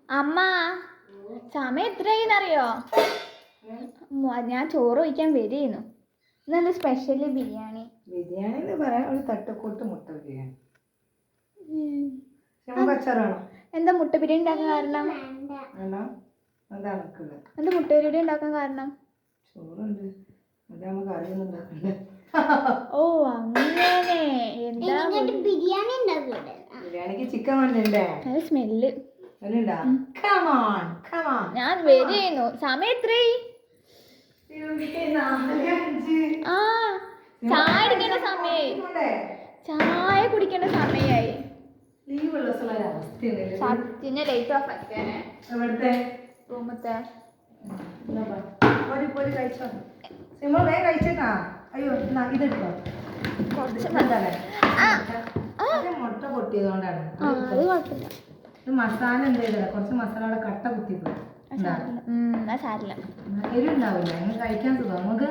അമ്മ സമയം എത്രയായിന്നറിയോ? ഞാൻ ചോറ് വയ്ക്കാൻ വരികയായിരുന്നു. ഇന്നെന്താ സ്പെഷ്യല്? ബിരിയാണി. ബിരിയാണി എന്ന് പറയാൻ ഒരു തട്ടുകൂട്ട് മുട്ട ബിരിയാണി. എന്താ മുട്ട ബിരിയാണി ഉണ്ടാക്കാൻ കാരണം? എന്താ മുട്ട ബിരിയാണി ഉണ്ടാക്കാൻ കാരണം? ചോറുണ്ട്, ഓ അങ്ങനെ. എന്താ ബിരിയാണിക്ക് ചിക്കൻ വേണ്ടേ? സ്മെല്ല്. ഞാൻ വരികയായിരുന്നു. സമയം എത്രയായി? ആ ചായ കുടിക്കേണ്ട സമയായി. ചായ കുടിക്കേണ്ട സമയായി. സച്ചിനെ ലൈറ്റ് ഓഫ് ആക്കിയാനെ. റൂമത്തെ മുട്ട പൊട്ടിയതുകൊണ്ടാണ്. മസാല എന്താ കുറച്ച് മസാല കട്ട കുത്തിപ്പോയി. എരിവുണ്ടാവില്ല, നിങ്ങൾ കഴിക്കാൻ സുഖം. നമുക്ക്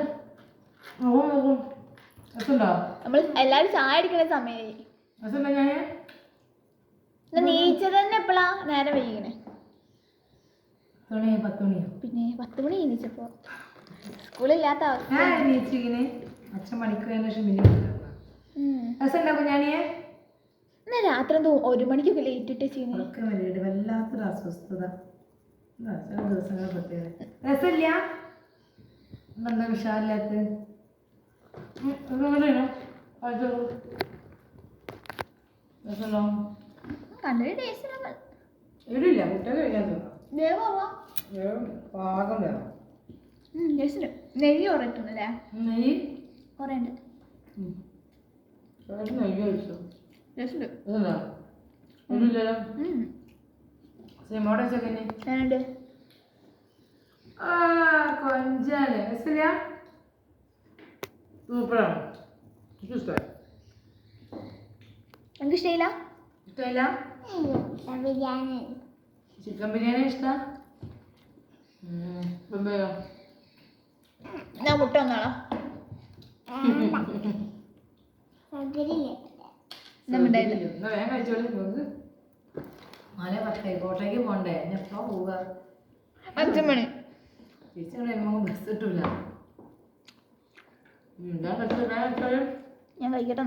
നമ്മൾ എല്ലാരും ചായ അടിക്കുന്ന സമയായി. നീച്ചത് തന്നെ എപ്പോഴാ? നേരം വൈകണേ. 10 മണിയോ? പിന്നെ 10 മണി എണീച്ചപ്പോ സ്കൂളില്ലാത്ത അവസ്ഥ. അച്ഛൻ മണിക്ക് എന്നാ രാത്രി എന്തോ 1 മണിക്കൊക്കെ ലേറ്റ് ഇട്ടേ ചെയ്യുന്നത്. വല്ലാത്തൊരു അസ്വസ്ഥത. ചില ദിവസങ്ങൾ പ്രത്യേകത രസമില്ല. എന്താ വിഷാദില്ലാത്ത എരില്ല. മുട്ട കഴിക്കാൻ പാകം വേണം. നെയ്യ് കുറയിട്ടുണ്ടല്ലേ? നെയ്യ് കുറേ ഉണ്ട്. നെയ്യ് കഴിച്ചു. കൊഞ്ചാണ്. സൂപ്പറാണ്. ഇഷ്ടമായി. എനിക്ക് ഇഷ്ടമില്ല. ഇഷ്ടമില്ല? ചിക്കൻ ബിരിയാണി ഇഷ്ടം? ഞാൻ മുട്ട വന്നാളോ? വേഗം കഴിച്ചോളി. മല 10 കോട്ടയ്ക്ക് പോണ്ടേ? ഞാൻ എപ്പോ പോവുക? 5 മണി. തിരിച്ചു ബസ് കിട്ടൂല. ഞാൻ കഴിക്കട്ടെ.